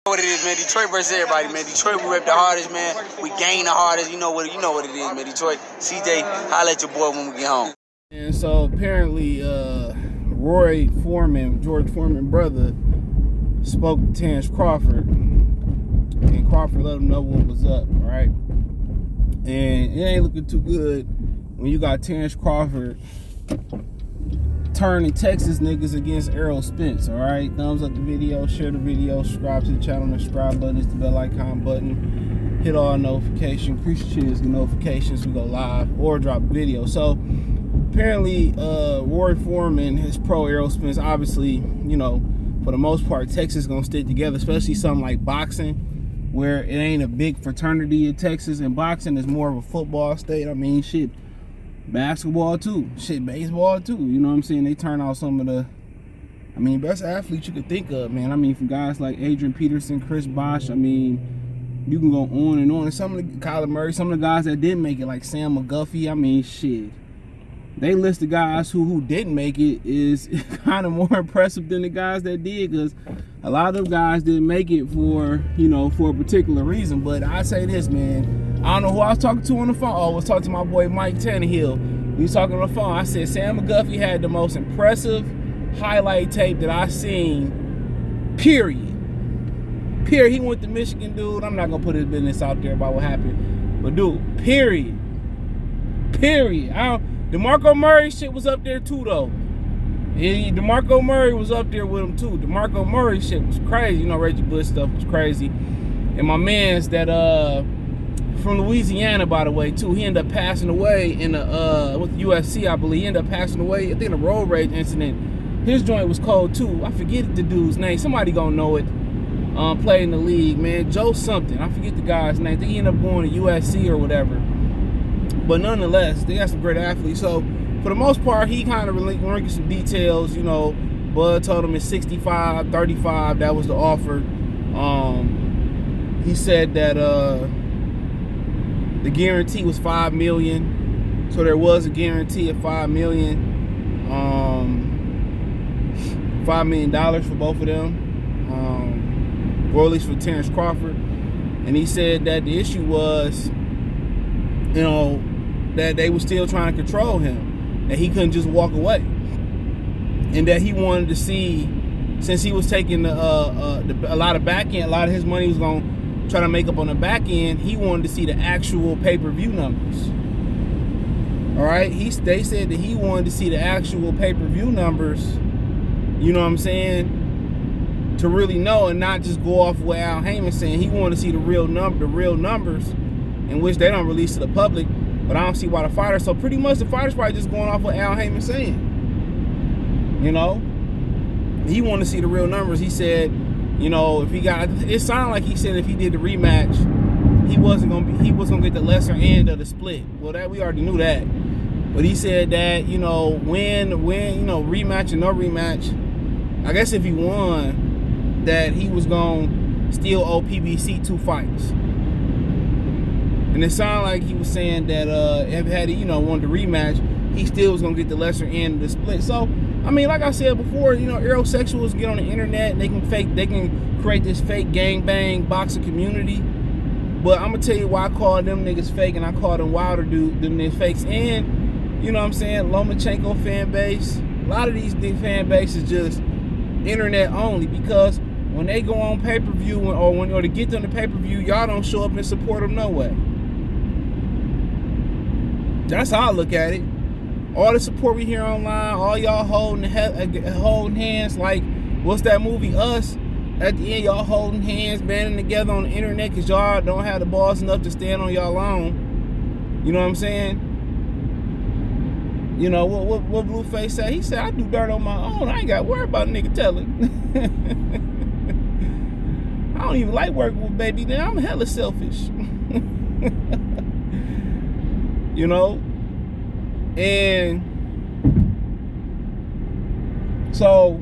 What it is, man. Detroit versus everybody, man. Detroit, we rep the hardest, man. We gain the hardest. You know what it is, man. Detroit, CJ, holla at your boy when we get home. And so apparently, Foreman, George Foreman brother, spoke to Terrence Crawford, and Crawford let him know what was up, right? And it ain't looking too good when you got Terrence Crawford turning Texas niggas against Errol Spence, all right? Thumbs up the video, share the video, subscribe to the channel. The subscribe button is the bell icon button. Hit all notifications. Appreciate the notifications. We go live or drop video. So apparently, Roy Foreman is pro Errol Spence. Obviously, you know, for the most part, Texas gonna stick together, especially something like boxing, where it ain't a big fraternity in Texas, and boxing is more of a football state. I mean, shit. Basketball too, shit, baseball too. You know what I'm saying? They turn out some of the, best athletes you could think of, man. I mean, from guys like Adrian Peterson, Chris Bosh. I mean, you can go on and on. And some of the Kyler Murray, some of the guys that didn't make it, like Sam McGuffey. I mean, shit. They list the guys who didn't make it is kind of more impressive than the guys that did, because a lot of them guys didn't make it for, you know, for a particular reason. But I say this, man. I don't know who I was talking to on the phone. Oh, I was talking to my boy Mike Tannehill. He was talking on the phone. I said Sam McGuffey had the most impressive highlight tape that I seen, period. He went to Michigan, dude. I'm not going to put his business out there about what happened. But, dude, period. DeMarco Murray shit was up there, too, though. DeMarco Murray was up there with him, too. DeMarco Murray shit was crazy. You know, Reggie Bush stuff was crazy. And my man's that, from Louisiana, by the way, too. He ended up passing away in with the UFC, I believe. He ended up passing away, I think, in a road rage incident. His joint was cold, too. I forget the dude's name. Somebody gonna know it. Played in the league, man. Joe something. I forget the guy's name. I think he ended up going to USC or whatever. But nonetheless, they got some great athletes. So, for the most part, he kind of relinquished some details. You know, Bud told him it's 65, 35. That was the offer. He said that the guarantee was $5 million. So there was a guarantee of $5 million. $5 million for both of them. Or at least for Terrence Crawford. And he said that the issue was, you know, that they were still trying to control him, that he couldn't just walk away, and that he wanted to see, since he was taking a lot of back end, a lot of his money was going to try to make up on the back end, he wanted to see the actual pay-per-view numbers. All right, they said that he wanted to see the actual pay-per-view numbers, you know what I'm saying, to really know, and not just go off what Al Heyman saying. He wanted to see the real numbers, in which they don't release to the public. But I don't see why the fighters. So pretty much the fighters probably just going off what Al Heyman saying. You know, he wanted to see the real numbers. He said, you know, if he got, it sounded like he said if he did the rematch, he was gonna get the lesser end of the split. Well, that we already knew that. But he said that, you know, when you know, rematch or no rematch, I guess if he won, that he was gonna still owe PBC 2 fights. And it sounded like he was saying that if had he, you know, wanted to rematch, he still was gonna get the lesser end of the split. So, I mean, like I said before, you know, aerosexuals get on the internet and they can create this fake gangbang boxing community. But I'm gonna tell you why I call them niggas fake, and I call them Wilder dude them niggas fakes. And you know what I'm saying, Lomachenko fan base. A lot of these big fan bases just internet only, because when they go on pay-per-view or to get them to pay-per-view, y'all don't show up and support them no way. That's how I look at it. All the support we hear online, all y'all holding hands, like, what's that movie, Us? At the end, y'all holding hands, banding together on the internet because y'all don't have the balls enough to stand on y'all own. You know what I'm saying? You know, what Blueface said? He said, I do dirt on my own. I ain't got to worry about a nigga telling. I don't even like working with baby. Now I'm hella selfish. You know? And so,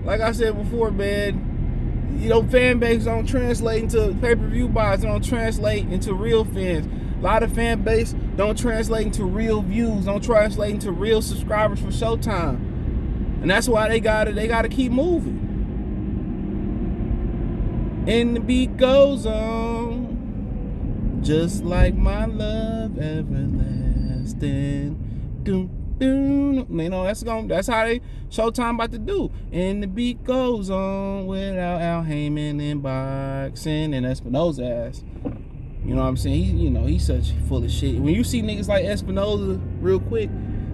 like I said before, man, you know, fan base don't translate into pay-per-view buys, don't translate into real fans. A lot of fan base don't translate into real views, don't translate into real subscribers for Showtime. And that's why they gotta keep moving. And the beat goes on, just like my love everlasting. Doom, doom. You know, that's how they Showtime about to do. And the beat goes on without Al Heyman and boxing and Espinosa ass. You know what I'm saying? He's such full of shit. When you see niggas like Espinosa real quick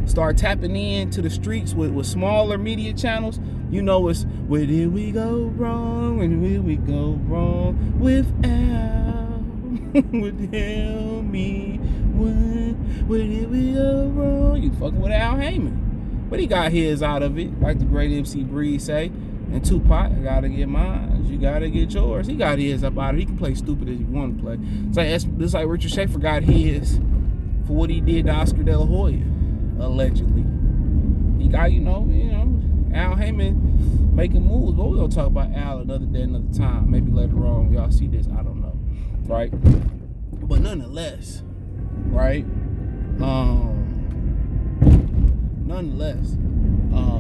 start tapping into the streets with smaller media channels, you know it's where did we go wrong? Where did we go wrong with Al? With him, me, where did we go wrong? You fucking with Al Heyman. But he got his out of it, like the great MC Breeze say. And Tupac, I gotta get mine, you gotta get yours. He got his up out of it. He can play stupid as he want to play. It's like Richard Schaefer got his for what he did to Oscar De La Hoya, allegedly. He got, Al Heyman making moves. But we're gonna talk about Al another day, another time. Maybe later on, y'all see this, I don't know. Right? But nonetheless, right?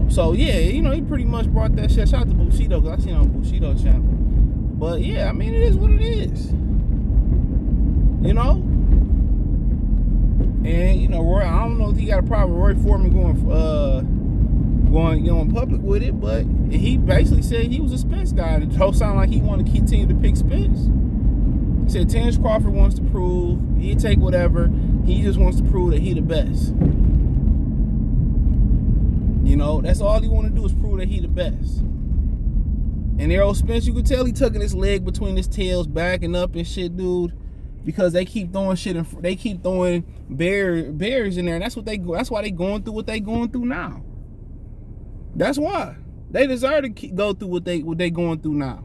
So yeah, he pretty much brought that shit. Shout out to Bushido, because I seen it on Bushido channel. But yeah, I mean, it is what it is. And Roy, I don't know if he got a problem with Roy Foreman going in public with it, but he basically said he was a Spence guy. It don't sound like he wanted to continue to pick Spence. He said Terrence Crawford wants to prove he'd take whatever. He just wants to prove that he the best. That's all he want to do is prove that he the best. And Errol Spence, you could tell he tucking his leg between his tails, backing up and shit, dude. Because they keep throwing shit and they keep throwing barriers in there, and that's why they going through what they going through now. That's why they deserve to go through what they going through now.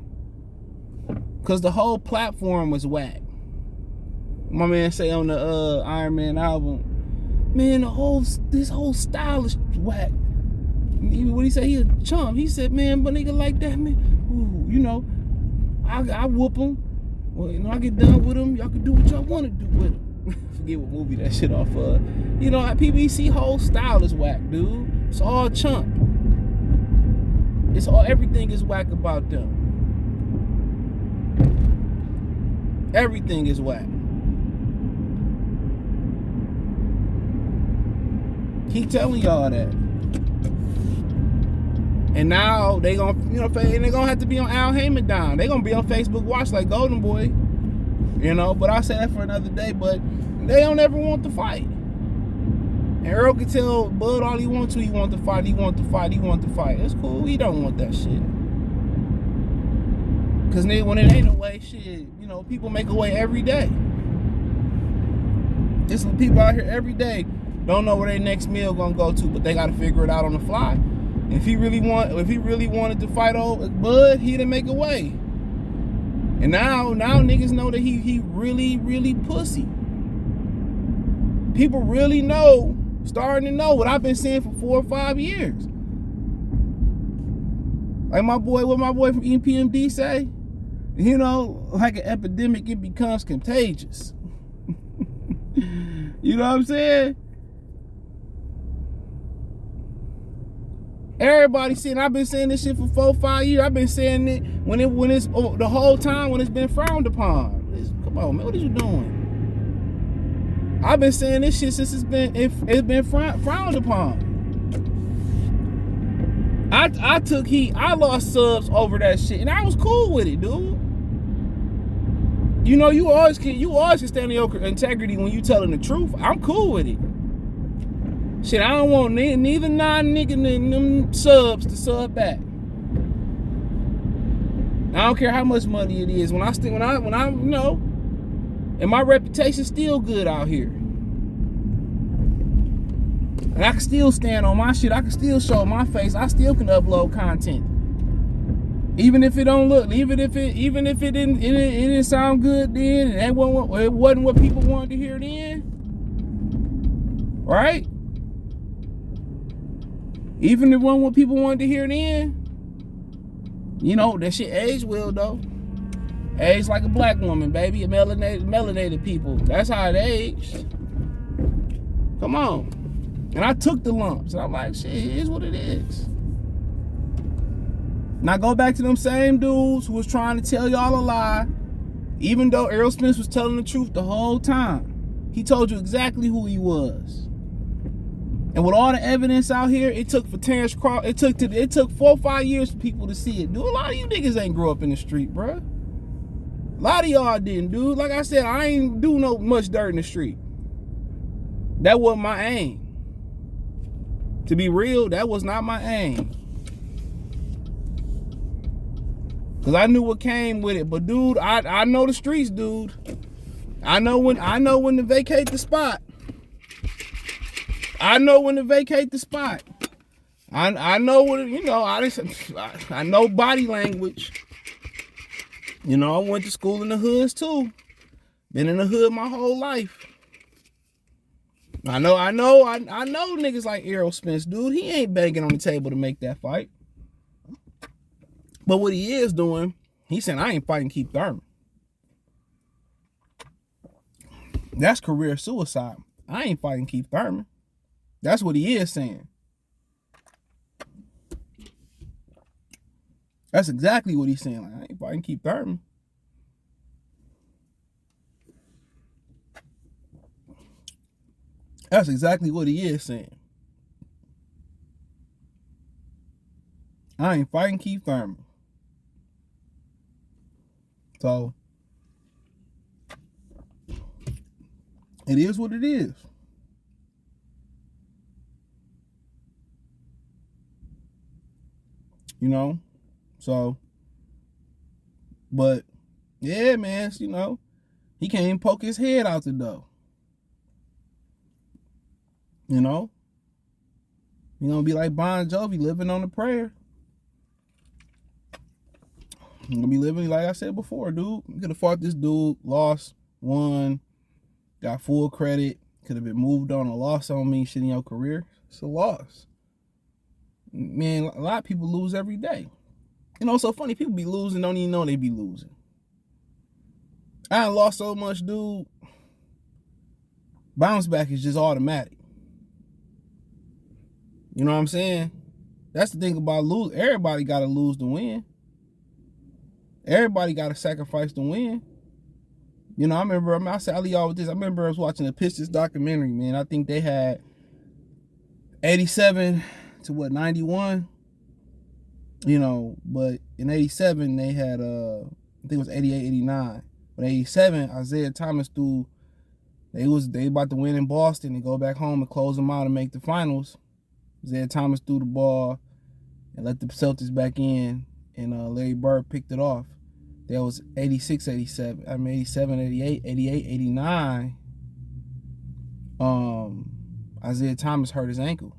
Cause the whole platform was whack. My man say on the Iron Man album, man, this whole style is whack. What he say? He a chump. He said, man, but nigga like that, man. Ooh, I whoop him. Well, I get done with him. Y'all can do what y'all want to do with him. Forget what movie that shit off of. PBC whole style is whack, dude. It's all chump. Everything is whack about them. Everything is whack. Keep telling y'all that. And now they gonna, they gonna have to be on Al Heyman dime. They gonna be on Facebook Watch like Golden Boy, But I'll say that for another day. But they don't ever want to fight. And Errol can tell Bud all he wants to. He want to fight. He want to fight. He want to fight. It's cool. He don't want that shit. Cause when it ain't a way, shit, people make a way every day. There's some people out here every day don't know where their next meal gonna go to, but they gotta figure it out on the fly. And if he really wanted to fight old Bud, he'd make a way. And now niggas know that he really, really pussy. People really starting to know what I've been saying for 4 or 5 years. Like what my boy from EPMD say, like an epidemic, it becomes contagious. You know what I'm saying? Everybody saying, I've been saying this shit for 4 or 5 years. I've been saying it when it's the whole time when it's been frowned upon. Come on, man, what are you doing? I've been saying this shit since it's been frowned upon. I took heat. I lost subs over that shit, and I was cool with it, dude. You always can stand on your integrity when you telling the truth. I'm cool with it. Shit, I don't want neither non-nigga them subs to sub back. I don't care how much money it is. When I and my reputation's still good out here. And I can still stand on my shit. I can still show my face. I still can upload content. Even if it don't look, even if it didn't sound good then, and it wasn't what people wanted to hear then. Right? Even if it wasn't what people wanted to hear then, that shit aged well though. Aged like a black woman, baby. Melanated people. That's how it aged. Come on. And I took the lumps. And I'm like, shit, it is what it is. Now go back to them same dudes who was trying to tell y'all a lie, even though Errol Spence was telling the truth the whole time. He told you exactly who he was. And with all the evidence out here, it took for Terrence Crawford, it took 4 or 5 years for people to see it. Dude, a lot of you niggas ain't grow up in the street, bro. A lot of y'all didn't, dude. Like I said, I ain't do no much dirt in the street. That wasn't my aim. To be real, that was not my aim. Cause I knew what came with it. But dude, I know the streets, dude. I know when to vacate the spot. I know when to vacate the spot. I know what, you know, I know body language. You know, I went to school in the hoods too. Been in the hood my whole life. I know niggas like Errol Spence, dude. He ain't banging on the table to make that fight. But what he is doing, he's saying, I ain't fighting Keith Thurman. That's career suicide. I ain't fighting Keith Thurman. That's what he is saying. That's exactly what he's saying. Like, I ain't fighting Keith Thurman. That's exactly what he is saying. I ain't fighting Keith Thurman. So, it is what it is. You know? So, but, yeah, man, you know, he can't even poke his head out the door. You know? He gonna be like Bon Jovi, living on a prayer. He gonna be living, like I said before, dude. You could have fought this dude, lost, won, got full credit, could have been moved on. A loss on me, shit in your career. It's a loss. Man, a lot of people lose every day. You know, it's so funny, people be losing, don't even know they be losing. I done lost so much, dude. Bounce back is just automatic. You know what I'm saying? That's the thing about lose. Everybody got to lose to win. Everybody got to sacrifice to win. You know, I remember, I say, I'll leave y'all with this. I remember I was watching a Pistons documentary, man. I think they had 87 to 91. You know, but in 87, they had, I think it was 88, 89. But 87, Isaiah Thomas threw, they about to win in Boston and go back home and close them out and make the finals. Isaiah Thomas threw the ball and let the Celtics back in, and Larry Bird picked it off. That was 86, 87. I mean, 87, 88, 88, 89. Isaiah Thomas hurt his ankle.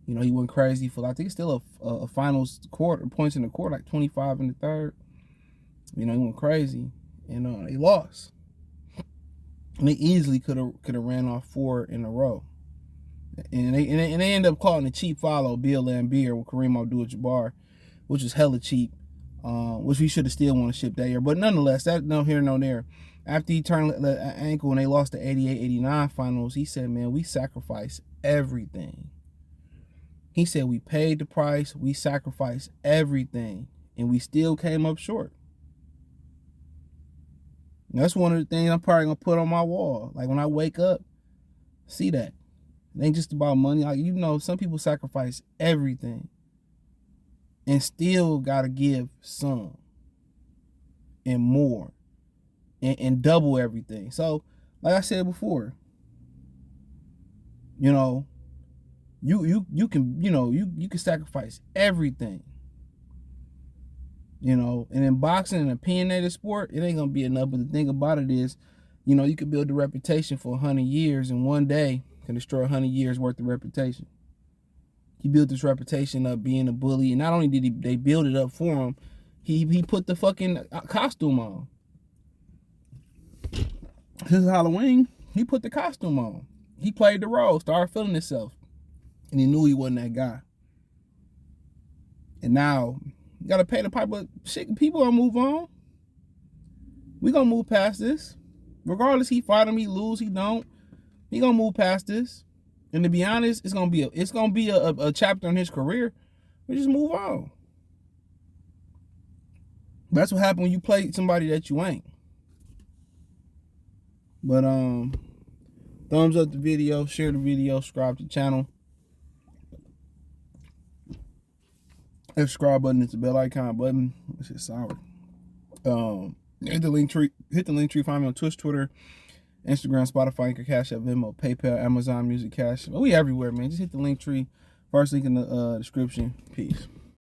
You know, he went crazy for, I think it's still a finals quarter, points in the quarter, like 25 in the third. You know, he went crazy, and they lost. And they easily could have ran off 4 in a row. And they ended up calling a cheap follow, Bill Laimbeer with Kareem Abdul-Jabbar, which was hella cheap, which we should have still won a ship that year. But nonetheless, that no here, no there. After he turned the ankle and they lost the 88-89 finals, he said, man, we sacrificed everything. He said we paid the price, we sacrificed everything, and we still came up short. And that's one of the things I'm probably going to put on my wall. Like when I wake up, see that. It ain't just about money. Like, you know, some people sacrifice everything and still got to give some and more and double everything. So, like I said before, you know, you can, you know, you can sacrifice everything. You know, and in boxing, an opinionated sport, it ain't going to be enough. But the thing about it is, you know, you could build a reputation for 100 years and one day can destroy 100 years worth of reputation. He built this reputation up being a bully, and not only did they build it up for him, he put the fucking costume on. This is Halloween. He put the costume on. He played the role, started feeling himself, and he knew he wasn't that guy. And now you gotta pay the piper. But shit, people gonna move on. We gonna move past this, regardless. He fight him, he lose, he don't. He gonna move past this, and to be honest, it's gonna be a chapter in his career. We just move on. That's what happened when you play somebody that you ain't. But thumbs up the video, share the video, subscribe to the channel. That subscribe button is the bell icon button. This shit's sour. Hit the link tree. Find me on Twitch, Twitter, Instagram, Spotify, Anchor, Cash App, Venmo, PayPal, Amazon Music, Cash. We everywhere, man. Just hit the link tree. First link in the description. Peace.